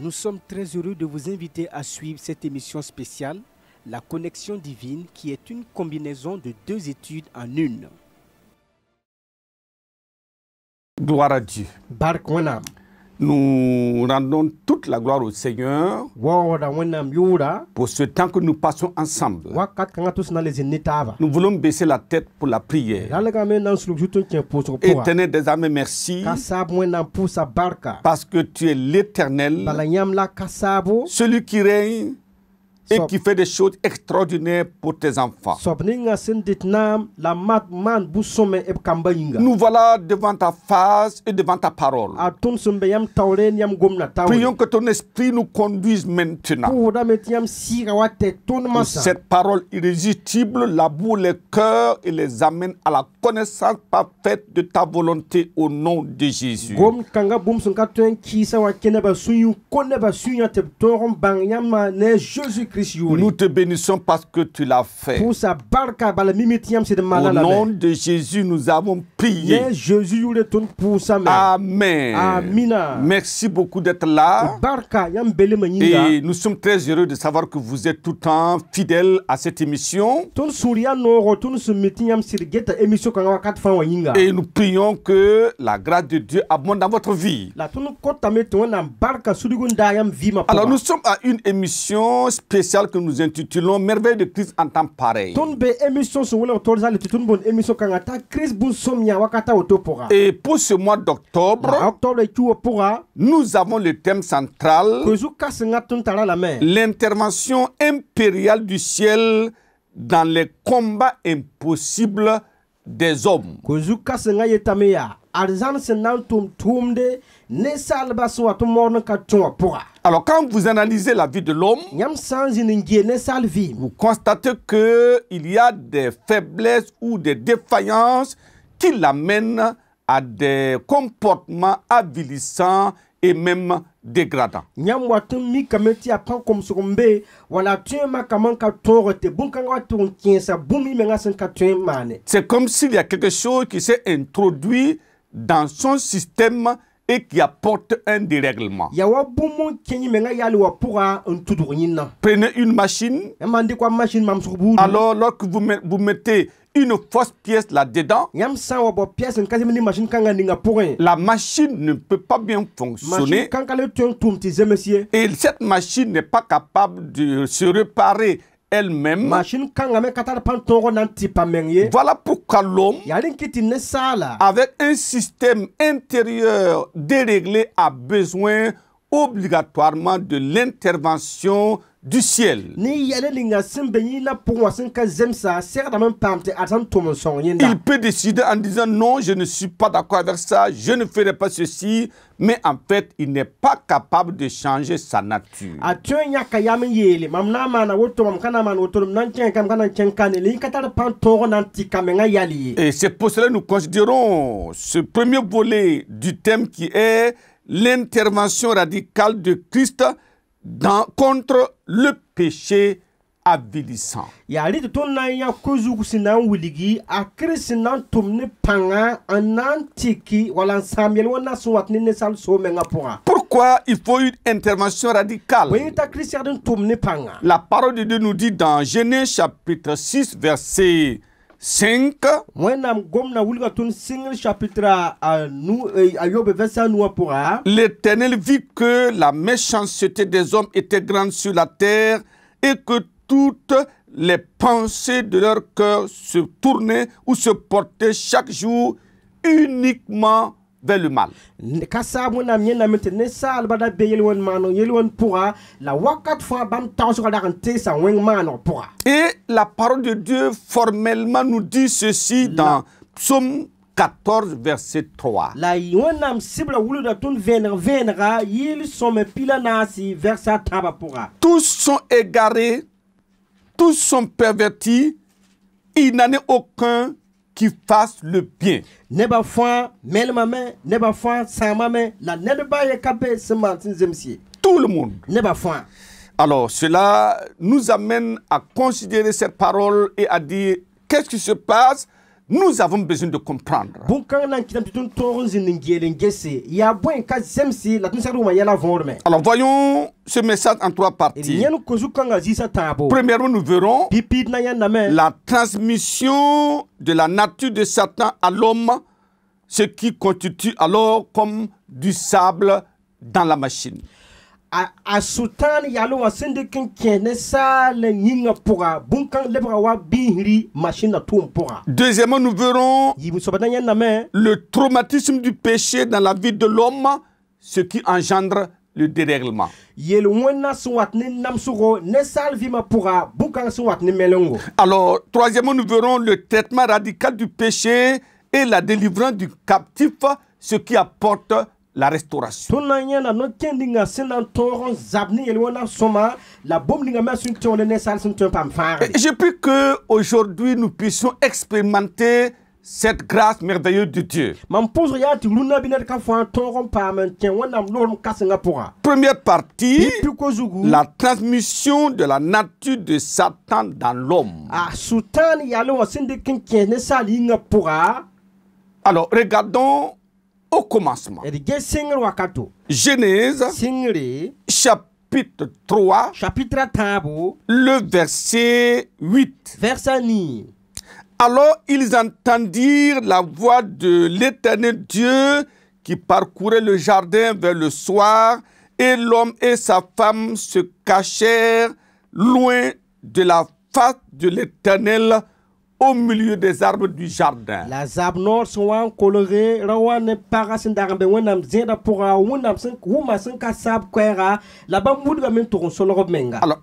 Nous sommes très heureux de vous inviter à suivre cette émission spéciale, La Connexion Divine, qui est une combinaison de deux études en une. Gloire à Dieu. Barkwanam. Nous rendons toute la gloire au Seigneur pour ce temps que nous passons ensemble. Nous voulons baisser la tête pour la prière. Éternel des armées, merci parce que tu es l'Éternel, celui qui règne et qui fait des choses extraordinaires pour tes enfants. Nous voilà devant ta face et devant ta parole. Prions que ton esprit nous conduise maintenant. Cette parole irrésistible laboure les cœurs et les amène à la connaissance parfaite de ta volonté au nom de Jésus. Nous te bénissons parce que tu l'as fait. Au nom de Jésus, nous avons prié. Amen. Merci beaucoup d'être là. Et nous sommes très heureux de savoir que vous êtes tout le temps fidèles à cette émission. Et nous prions que la grâce de Dieu abonde dans votre vie. Alors nous sommes à une émission spéciale que nous intitulons Merveille de Christ en temps pareil. Et pour ce mois d'octobre, nous avons le thème central, l'intervention impériale du ciel dans les combats impossibles des hommes. Alors quand vous analysez la vie de l'homme, vous constatez qu'il y a des faiblesses ou des défaillances qui l'amènent à des comportements avilissants et même dégradants. C'est comme s'il y a quelque chose qui s'est introduit dans son système et qui apporte un dérèglement. Prenez une machine. Alors, lorsque vous mettez une fausse pièce là-dedans, la machine ne peut pas bien fonctionner. Et cette machine n'est pas capable de se réparer elle-même. Voilà pourquoi l'homme, avec un système intérieur déréglé, a besoin obligatoirement de l'intervention du ciel. Il peut décider en disant non, je ne suis pas d'accord avec ça, je ne ferai pas ceci, mais en fait, il n'est pas capable de changer sa nature. Et c'est pour cela que nous considérons ce premier volet du thème qui est l'intervention radicale de Christ contre le péché avilissant. Pourquoi il faut une intervention radicale? La parole de Dieu nous dit dans Genèse chapitre 6 verset 5, l'Éternel vit que la méchanceté des hommes était grande sur la terre et que toutes les pensées de leur cœur se tournaient ou se portaient chaque jour uniquement vers le mal. Et la parole de Dieu formellement nous dit ceci dans Psaume 14, verset 3. Tous sont égarés, tous sont pervertis, il n'en est aucun qui fasse le bien. Tout le monde. Alors cela nous amène à considérer cette parole et à dire qu'est-ce qui se passe nous avons besoin de comprendre. Alors voyons ce message en 3 parties. Premièrement, nous verrons la transmission de la nature de Satan à l'homme, ce qui constitue alors comme du sable dans la machine. Deuxièmement, nous verrons le traumatisme du péché dans la vie de l'homme, ce qui engendre le dérèglement. Alors, troisièmement, nous verrons le traitement radical du péché et la délivrance du captif, ce qui apporte la restauration. Je prie qu'aujourd'hui nous puissions expérimenter cette grâce merveilleuse de Dieu. Première partie, la transmission de la nature de Satan dans l'homme. Alors, regardons au commencement. Genèse, chapitre 3, le verset 8. Alors ils entendirent la voix de l'Éternel Dieu qui parcourait le jardin vers le soir, et l'homme et sa femme se cachèrent loin de la face de l'Éternel, au milieu des arbres du jardin. Alors,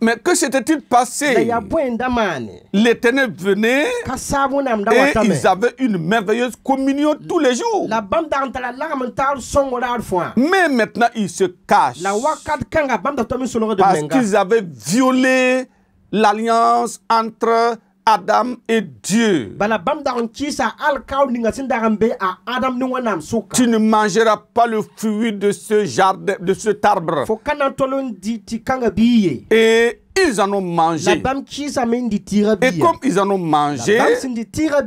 mais que s'était-il passé? L'Éternel venait et ils avaient une merveilleuse communion tous les jours. Mais maintenant, ils se cachent parce qu'ils avaient violé l'alliance entre Adam et Dieu. Tu ne mangeras pas le fruit de ce jardin, de cet arbre. Et ils en ont mangé. Et comme ils en ont mangé,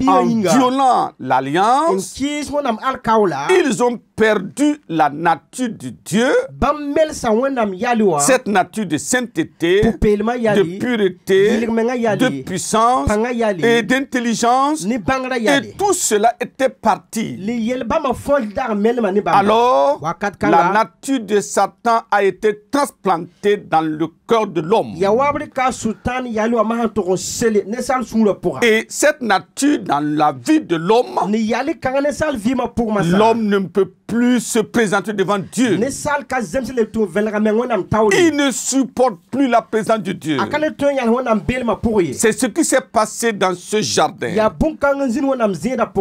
en violant l'alliance, ils ont perdu la nature de Dieu, cette nature de sainteté, de pureté, de puissance et d'intelligence. Et tout cela était parti. Alors, la nature de Satan a été transplantée dans le cœur de l'homme. Et cette nature dans la vie de l'homme, l'homme ne peut plus se présenter devant Dieu. Il ne supporte plus la présence de Dieu. C'est ce qui s'est passé dans ce jardin.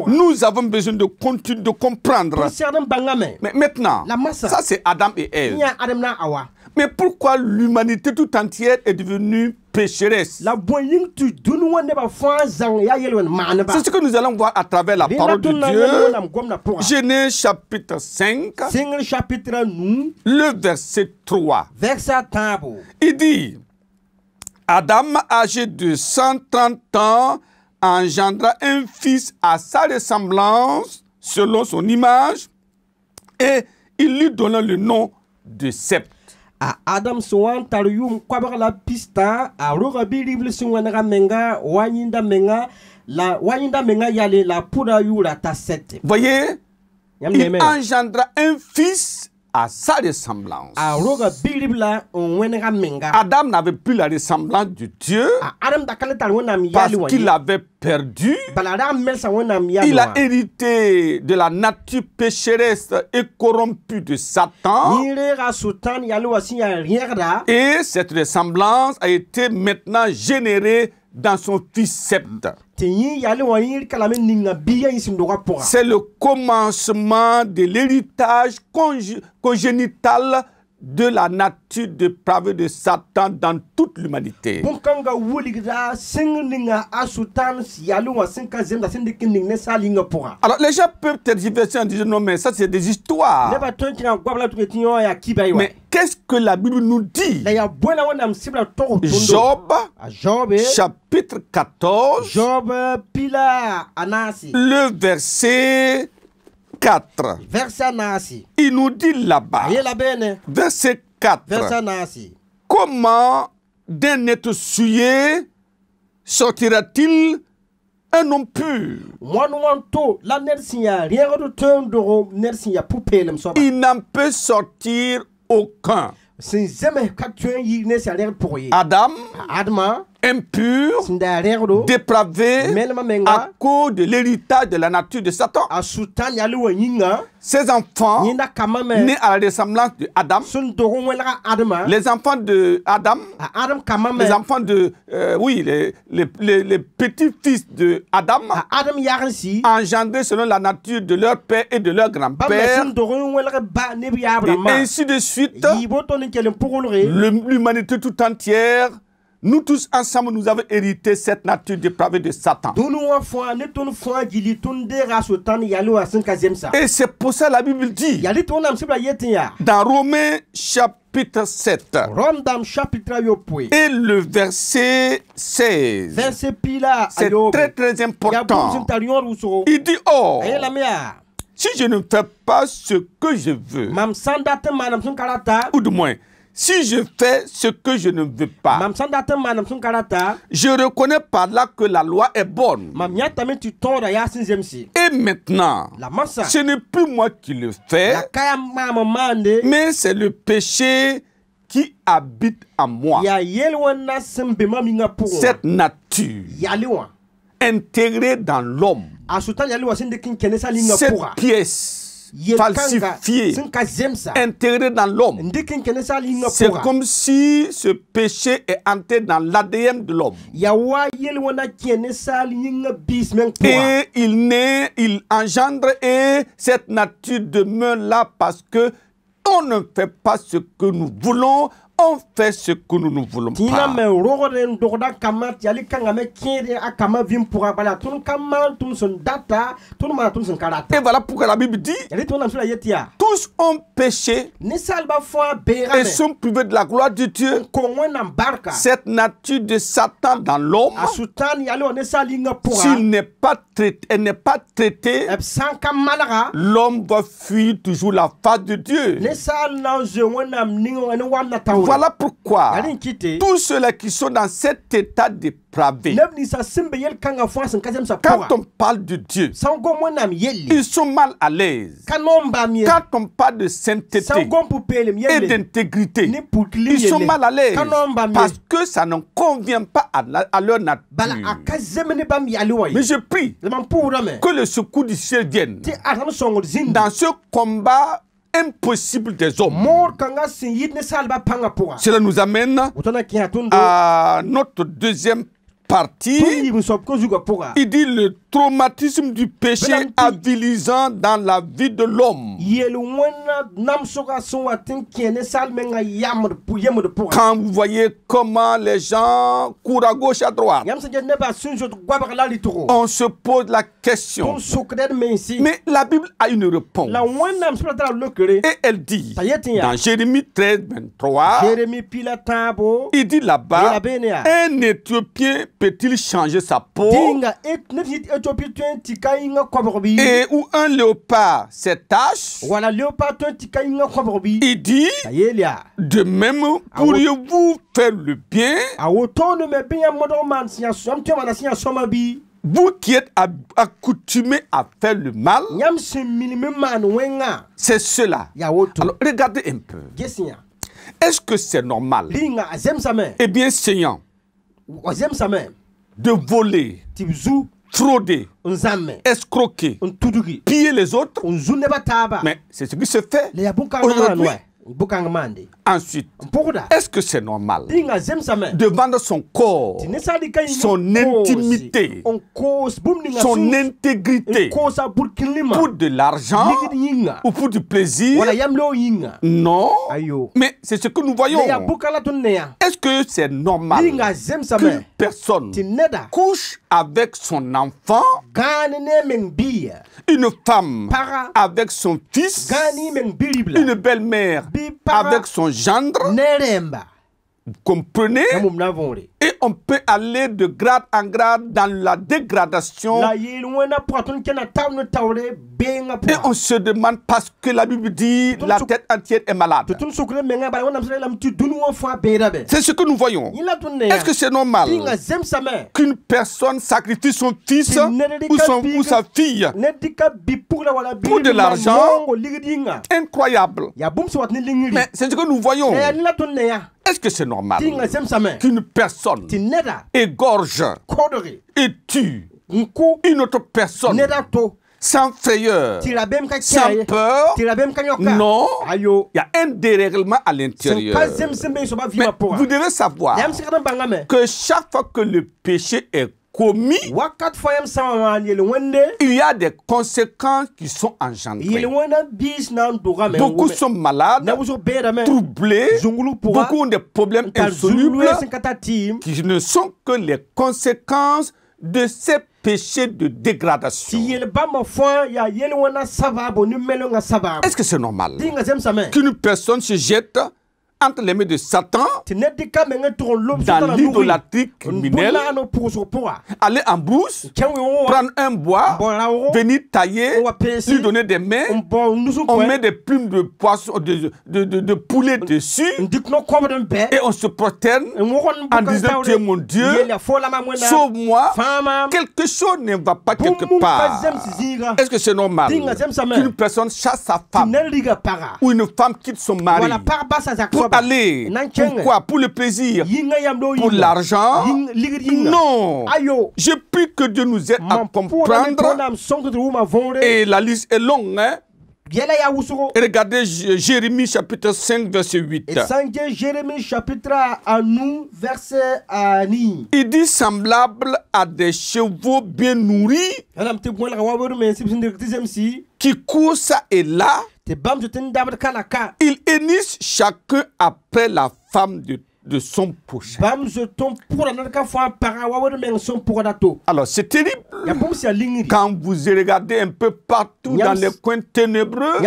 Nous avons besoin de continuer de comprendre. Mais maintenant, ça c'est Adam et Ève. Mais pourquoi l'humanité tout entière est devenue pécheresse? C'est ce que nous allons voir à travers la parole de Dieu. Genèse chapitre 5, le verset 3. Il dit, Adam, âgé de 130 ans, engendra un fils à sa ressemblance, selon son image, et il lui donna le nom de Seth. Adam soan taruyum kwabara pista a roga birible sunwanera menga wanyinda menga la wanyinda menga yale la pura yura ta sete. Voyez, il engendra un fils à sa ressemblance. Adam n'avait plus la ressemblance de Dieu parce qu'il avait perdu. Il a hérité de la nature pécheresse et corrompue de Satan. Et cette ressemblance a été maintenant générée dans son fils Seth. C'est le commencement de l'héritage congénital de la nature dépravée de Satan dans toute l'humanité. Bunkanga wuligra singninga asutan yaluwa sinka zemda sindikining ne salinga pora. Alors les gens peuvent tergiverser en disant non mais ça c'est des histoires. Leba tontinga gwabla tuketinyo ya kibaiwa. Mais qu'est-ce que la Bible nous dit? La ya buena wana msibla toko tondo. Job chapitre 14 Job pila anasi. Le verset 4. Verset anasi. Il nous dit là-bas. Verset 4. Verset anasi. Comment d'un être souillé sortira-t-il un homme pur? Il n'en peut sortir aucun. Adam, impur, dépravé, à cause de l'héritage de la nature de Satan. Ses enfants, nés à la ressemblance de Adam, les enfants de Adam, les enfants de, les petits-fils de Adam, engendrés selon la nature de leur père et de leur grand-père, et ainsi de suite, l'humanité tout entière. Nous tous ensemble, nous avons hérité cette nature dépravée de Satan. Et c'est pour ça que la Bible dit, dans Romains chapitre 7, et le verset 16, c'est très très important. Il dit, oh, si je ne fais pas ce que je veux, ou du moins, si je fais ce que je ne veux pas, je reconnais par là que la loi est bonne. Et maintenant, ce n'est plus moi qui le fais, mais c'est le péché qui habite en moi. Cette nature intégrée dans l'homme, cette pièce falsifié, intégré dans l'homme. C'est comme si ce péché est entré dans l'ADN de l'homme. Et il engendre et cette nature demeure là parce que on ne fait pas ce que nous voulons, on fait ce que nous ne voulons pas. Et voilà pourquoi la Bible dit, tous ont péché et sont privés de la gloire de Dieu. Cette nature de Satan dans l'homme, s'il n'est pas traité, elle n'est pas traitée, l'homme va fuir toujours la face de Dieu. Voilà pourquoi tous ceux-là qui sont dans cet état dépravé, quand on parle de Dieu, ils sont mal à l'aise. Quand on parle de sainteté et d'intégrité, ils sont mal à l'aise parce que ça ne convient pas à leur nature. Mais je prie que le secours du ciel vienne dans ce combat impossible des hommes. Cela nous amène à notre deuxième partie. Il dit le traumatisme du péché avilisant dans la vie de l'homme. Quand vous voyez comment les gens courent à gauche à droite, on se pose la question. Mais la Bible a une réponse. Et elle dit, dans Jérémie 13, 23, il dit là-bas, un Éthiopien peut-il changer sa peau? Et où un léopard ses taches? Il dit, de même, pourriez-vous faire le bien? Vous qui êtes accoutumés à faire le mal, c'est cela. Alors, regardez un peu. Est-ce que c'est normal? Eh bien, Seigneur, de voler, frauder, escroquer, piller les autres. Mais c'est ce qui se fait aujourd'hui. bukang mande Ensuite, mpokuda est-ce que c'est normal dinga zemsame de vendre son corps, tinesali kai son intimité, on cause bumninga son intégrité kosa burkinlima pour de l'argent yinga ou pour du plaisir? wala yamlo yinga Non. ayo Mais c'est ce que nous voyons. ya bukala tunneya Est-ce que c'est normal dinga zemsame qu'une personne tineda couche avec son enfant, gani ne men biya une femme para avec son fils, gani men biribla une belle-mère bi para avec son gendre? neremba Vous comprenez? kamum navore Et on peut aller de grade en grade dans la dégradation. la yelwena potun kena tawne tawre benga Et po on se demande parce que la Bible dit la tête entière est malade. tutun sukre menga bala wona msala lam tu dunu wo fa beirabe C'est ce que nous voyons. ila tunneya Est-ce que c'est normal dinga zemsame qu'une personne sacrifie son fils ou sa fille nedika bi pour la wala bi pour de l'argent? ligidinga Incroyable. ya bum so watni lingiri Mais c'est ce que nous voyons. ya ila tunneya Est-ce que c'est normal dinga zemsame qu'une personne tineda égorge kodori et tue nku une autre personne neda to sans frayeur, tirabem ka sans kiaye peur? tirabem ka nyoka Non. ayo Il y a un dérèglement à c'est l'intérieur. pas zemsembe so ba Mais vima pour vous devez savoir yam sikata bangame que chaque fois que le péché est commis, wakat foyam sama yele wende il y a des conséquences qui sont engendrées. yele wenda bis na ndoga me Beaucoup sont malades, na buso beda me troublés, zungulu pour beaucoup ont des problèmes insolubles qui ne sont que les conséquences de ces péchés de dégradation. si yele bama fo ya yele wena sababu ni melo nga sababu Est-ce que c'est normal dinga zemsame qu'une personne se jette entre les mains de Satan tinedika menga to lob dans l'idolâtrie criminelle, no pour pour aller en brousse, prendre un bois, venir tailler, lui donner des mains, on met des plumes de poisson, de poulet dessus, et on se prosterne en disant tu es mon Dieu, sauve-moi. Quelque chose ne va pas quelque part. Est-ce que c'est normal qu'une personne chasse sa femme ou une femme quitte son mari pour aller? Pourquoi? Pour le plaisir? Pour l'argent? Non. Je prie que Dieu nous aide à comprendre. Et la liste est longue, hein? Et regardez Jérémie chapitre 5 verset 8. Jérémie chapitre 9 verset 9. Il dit semblable à des chevaux bien nourris qui courent ça et là. Ils hennissent chacun après la femme de son prochain. Alors c'est terrible quand vous regardez un peu partout dans les coins ténébreux.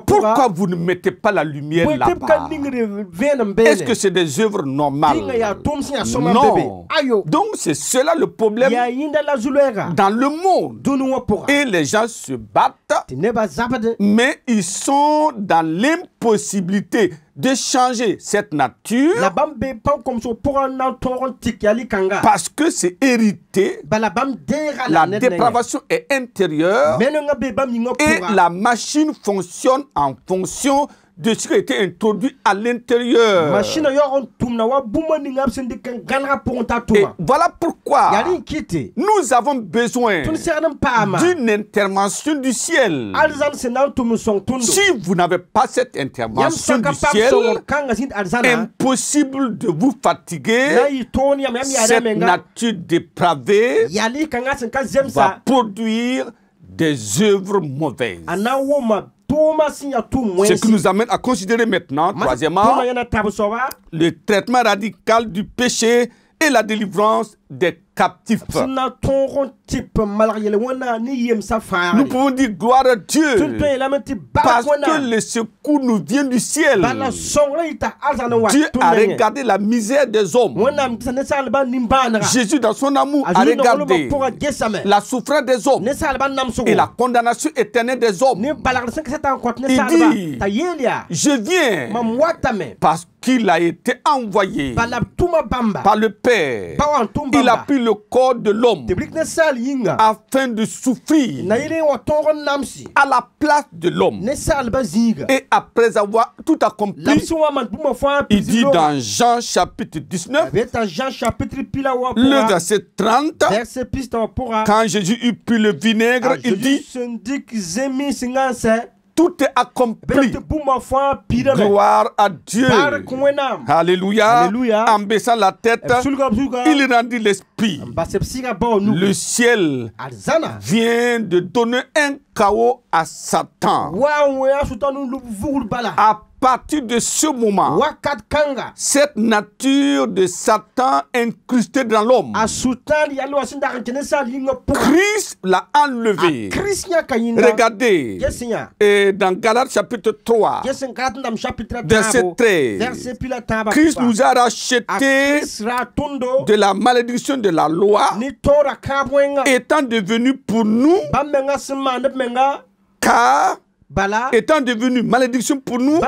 Pourquoi vous ne mettez pas la lumière là-bas? Est-ce que c'est des œuvres normales? Non. Donc c'est cela le problème dans le monde. Et les gens se battent, mais ils sont dans l'impossibilité de changer cette nature parce que c'est hérité. La dépravation est intérieure et la machine fonctionne en fonction de ce qui a été introduit à l'intérieur. Et voilà pourquoi nous avons besoin d'une intervention du ciel. Si vous n'avez pas cette intervention du ciel, impossible de vous fatiguer. Cette nature dépravée va produire des œuvres mauvaises. Ce qui nous amène à considérer maintenant, troisièmement, le traitement radical du péché et la délivrance des captifs. Nous pouvons dire gloire à Dieu parce que le secours nous vient du ciel. Dieu a regardé la misère des hommes. Jésus dans son amour a regardé la souffrance des hommes et la condamnation éternelle des hommes. Il dit, je viens parce qu'il a été envoyé par le Père. Il a pris le corps de l'homme afin de souffrir à la place de l'homme. Et après avoir tout accompli, il dit dans Jean chapitre 19, le verset 30, quand Jésus eut pris le vinaigre, il dit, tout est accompli. Gloire à Dieu. Alléluia. Alléluia. En baissant la tête, il rendit l'esprit. Le ciel vient de donner un chaos à Satan. À partir de ce moment, cette nature de Satan incrustée dans l'homme, Christ l'a enlevé. Regardez, et dans Galates chapitre 3, verset 13, Christ nous a rachetés de la malédiction de la loi, étant devenu pour nous, car étant devenu malédiction pour nous,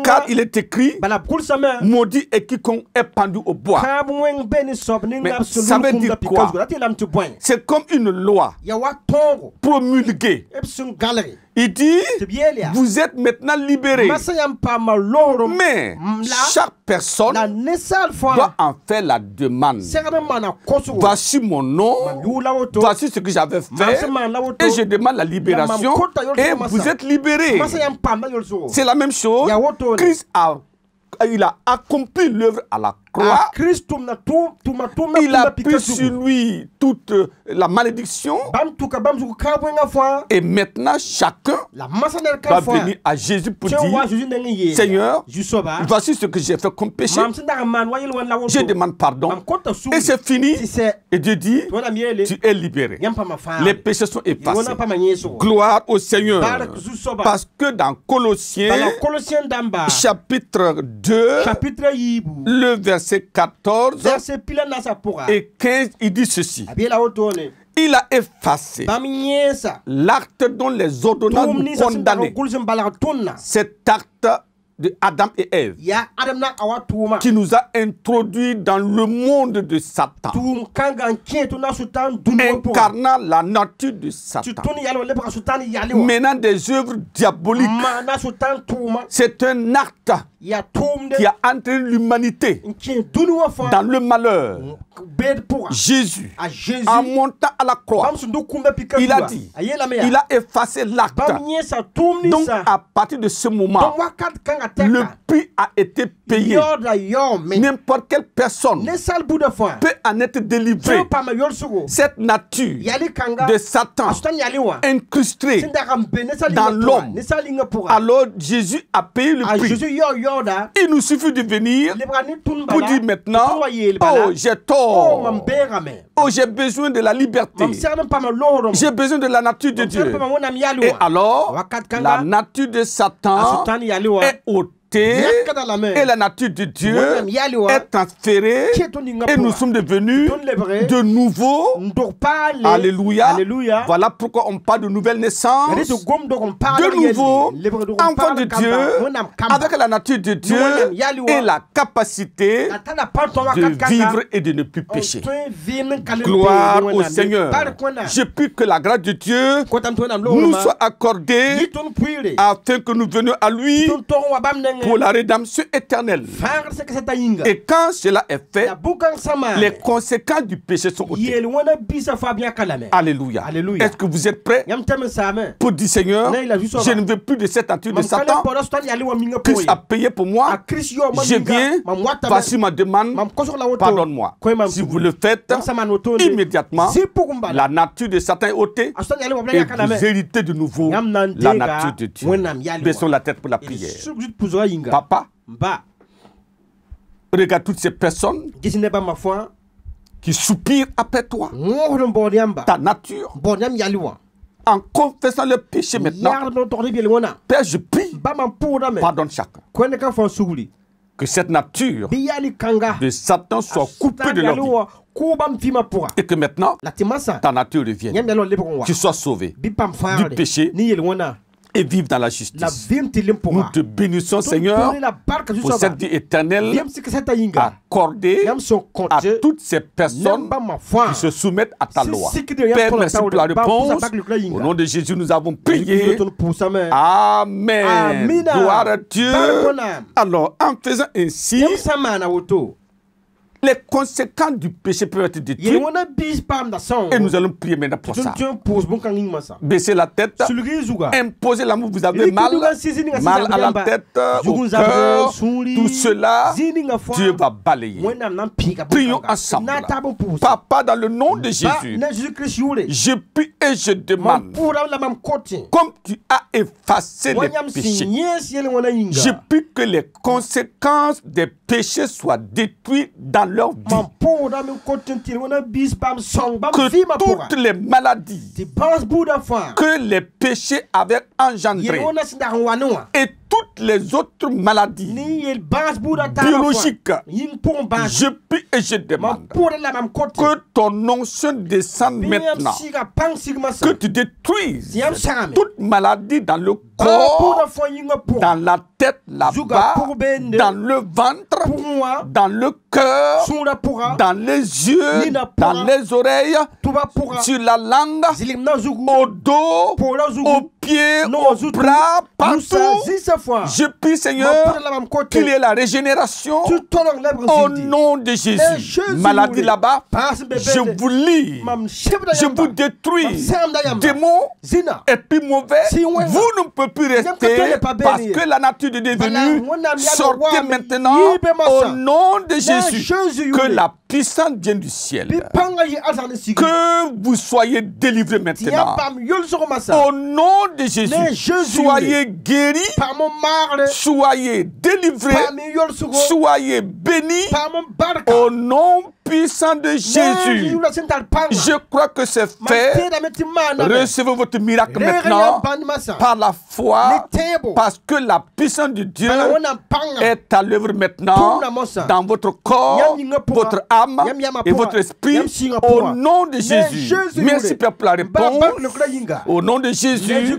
car il est écrit, maudit est quiconque est pendu au bois. Mais ça veut dire quoi? C'est comme une loi promulguée. Il dit, vous êtes maintenant libérés. Mais chaque personne doit en faire la demande. Voici mon nom, voici ce que j'avais fait, et je demande la libération, et vous êtes libérés. C'est la même chose. Christ il a accompli l'œuvre à la croix. Il a pris sur lui toute la malédiction. Et maintenant, chacun va venir à Jésus pour dire, Seigneur, voici ce que j'ai fait comme péché. Je demande pardon. Et c'est fini. Et Dieu dit, tu es libéré. Les péchés sont effacés. Gloire au Seigneur. Parce que dans Colossiens, chapitre 2, le verset 14 et 15, il dit ceci. Il a effacé l'acte dont les ordonnances nous condamnaient. Cet acte de Adam et Ève qui nous a introduits dans le monde de Satan, incarnant la nature de Satan, menant des œuvres diaboliques. C'est un acte qui a entraîné l'humanité dans le malheur. Jésus, en montant à la croix, il a dit, il a effacé l'acte. Donc à partir de ce moment, le prix a été payé. N'importe quelle personne peut en être délivrée. Cette nature de Satan incrustée dans l'homme, alors Jésus a payé le prix. Il nous suffit de venir pour dire maintenant, oh j'ai tort, oh j'ai besoin de la liberté, j'ai besoin de la nature de Dieu. Et alors, la nature de Satan est ôtée et la nature de Dieu est transférée et nous sommes devenus de nouveau. Alléluia. Voilà pourquoi on parle de nouvelle naissance, de nouveau enfant de Dieu avec la nature de Dieu et la capacité de vivre et de ne plus pécher. Gloire au Seigneur. Je prie que la grâce de Dieu nous soit accordée afin que nous venions à lui pour la rédemption éternelle. Et quand cela est fait, les conséquences du péché sont ôtées. Alléluia. Est-ce que vous êtes prêts pour dire, Seigneur, je ne veux plus de cette nature de Satan. Christ a payé pour moi. Je viens, voici ma demande, pardonne-moi. Si vous le faites, immédiatement, la nature de Satan est ôtée et vous héritez de nouveau la nature de Dieu. Baissons la tête pour la prière. Papa, regarde toutes ces personnes qui soupirent après toi, ta nature, en confessant le péché maintenant. Père, je prie, pardonne chacun. Que cette nature de Satan soit coupée de leur vie. Et que maintenant, ta nature revienne. Tu sois sauvé du péché et vivre dans la justice. Nous te bénissons, Seigneur, pour cette vie éternelle accordée à toutes ces personnes qui se soumettent à ta loi. Père, merci pour la réponse. Au nom de Jésus, nous avons prié. Amen. Gloire à Dieu. Alors, en faisant ainsi, Les conséquences du péché peuvent être détruites. Et nous allons prier maintenant pour ça. Baissez la tête. Imposez l'amour. Vous avez mal à la tête, au cœur. Tout cela, Dieu va balayer. Prions ensemble. Papa, dans le nom de Jésus, je prie et je demande, comme tu as effacé les péchés, je prie que les conséquences des péchés soient détruites dans leur vie. Que toutes les maladies que les péchés avaient engendrées et toutes les autres maladies biologiques, je prie et je demande que ton onction descende maintenant, que tu détruises toute maladie dans le corps, dans la tête là-bas, dans le ventre, dans le cœur, dans les yeux, dans les oreilles, sur la langue, au dos, aux pieds, aux bras, partout. Je prie, Seigneur, qu'il y ait la régénération au nom de Jésus. Maladie là-bas, je vous lis, je vous détruis. Démons et puis mauvais, vous ne pouvez plus rester parce que la nature de Dieu est venue. Sortez maintenant au nom de Jésus. Que la puissance vienne du ciel. Que vous soyez délivrés maintenant. Au nom de Jésus, soyez guéris, soyez délivrés, soyez bénis. Au nom puissant de Jésus, je crois que c'est fait. Recevez votre miracle maintenant par la foi, parce que la puissance de Dieu est à l'œuvre maintenant dans votre corps, votre âme et votre esprit. Au nom de Jésus. Merci Père pour la réponse. Au nom de Jésus,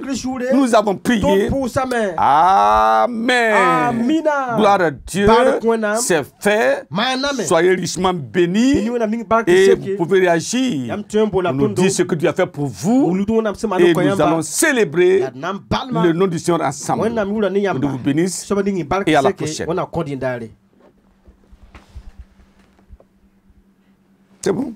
nous avons prié. Amen. Gloire à Dieu. C'est fait. Soyez richement bénis. Et vous pouvez réagir, nous dire ce que Dieu a fait pour vous, et nous allons célébrer le nom du Seigneur ensemble. Que Dieu vous bénisse et à la prochaine. C'est bon?